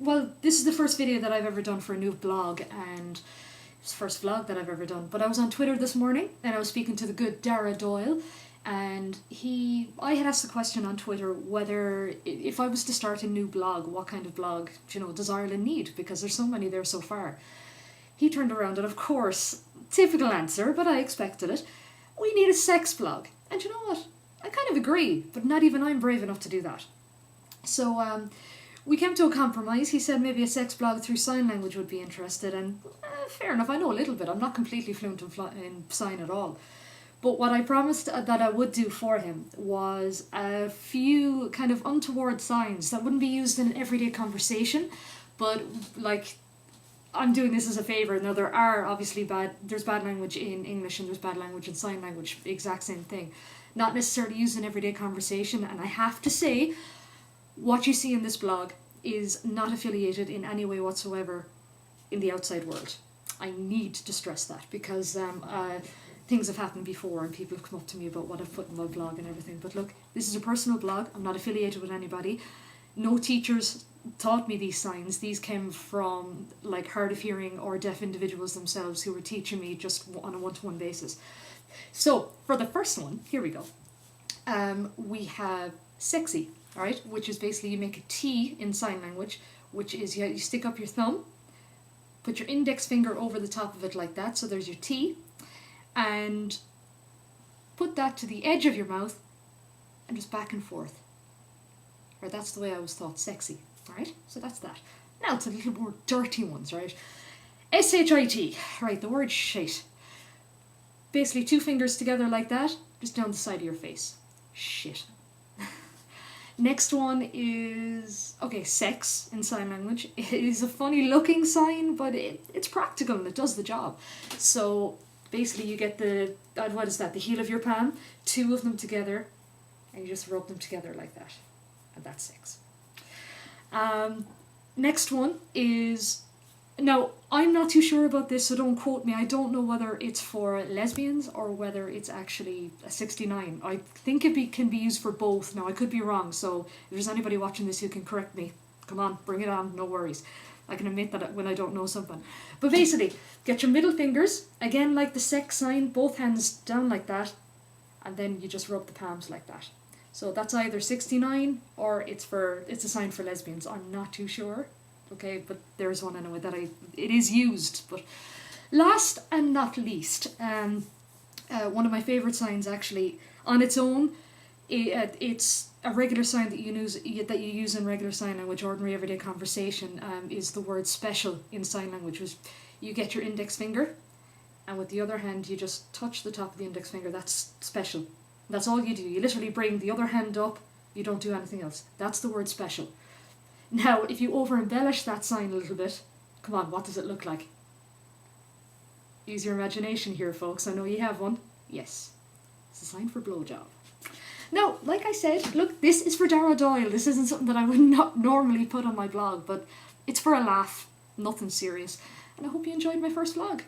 well, this is the first video that I've ever done for a new blog, and it's the first vlog that I've ever done. But I was on Twitter this morning and I was speaking to the good Dara Doyle, and I had asked the question on Twitter whether, if I was to start a new blog, what kind of blog, does Ireland need? Because there's so many there so far. He turned around and, of course, typical answer, but I expected it, we need a sex blog. And you know what? I kind of agree, but not even I'm brave enough to do that. So we came to a compromise. He said maybe a sex blog through sign language would be interested, and fair enough, I know a little bit. I'm not completely fluent in sign at all. But what I promised that I would do for him was a few kind of untoward signs that wouldn't be used in an everyday conversation, but like, I'm doing this as a favour. Now, there are obviously there's bad language in English and there's bad language in sign language, exact same thing. Not necessarily used in everyday conversation, and I have to say, what you see in this blog is not affiliated in any way whatsoever in the outside world. I need to stress that, because things have happened before and people have come up to me about what I've put in my blog and everything. But look, this is a personal blog. I'm not affiliated with anybody. No teachers taught me these signs. These came from like hard of hearing or deaf individuals themselves who were teaching me just on a one-to-one basis. So for the first one, here we go. We have sexy, all right, which is basically you make a T in sign language, which is you stick up your thumb, put your index finger over the top of it like that, so there's your T, and put that to the edge of your mouth and just back and forth. Right, that's the way I was taught sexy, right? So that's that. Now it's a little more dirty ones, right? S-H-I-T, right, the word shit. Basically 2 fingers together like that, just down the side of your face. Shit. Next one is, okay, sex in sign language. It is a funny looking sign, but it's practical and it does the job. So basically you get the heel of your palm, 2 of them together, and you just rub them together like that. And that's sex. Next one is, now I'm not too sure about this, so don't quote me. I don't know whether it's for lesbians or whether it's actually a 69. I think it can be used for both. Now I could be wrong, so if there's anybody watching this who can correct me, come on, bring it on, no worries. I can admit that when I don't know something. But basically, get your middle fingers, again like the sex sign, both hands down like that, and then you just rub the palms like that. So that's either 69 or it's a sign for lesbians. I'm not too sure. Okay, but there's one anyway that it is used. But last and not least, one of my favourite signs actually, on its own, it's a regular sign that you use in regular sign language, ordinary everyday conversation, is the word special in sign language. Which you get your index finger, and with the other hand you just touch the top of the index finger. That's special. That's all you do. You literally bring the other hand up, you don't do anything else. That's the word special. Now, if you over-embellish that sign a little bit, come on, what does it look like? Use your imagination here, folks. I know you have one. Yes. It's a sign for blowjob. Now, like I said, look, this is for Dara Doyle. This isn't something that I would not normally put on my blog, but it's for a laugh. Nothing serious. And I hope you enjoyed my first vlog.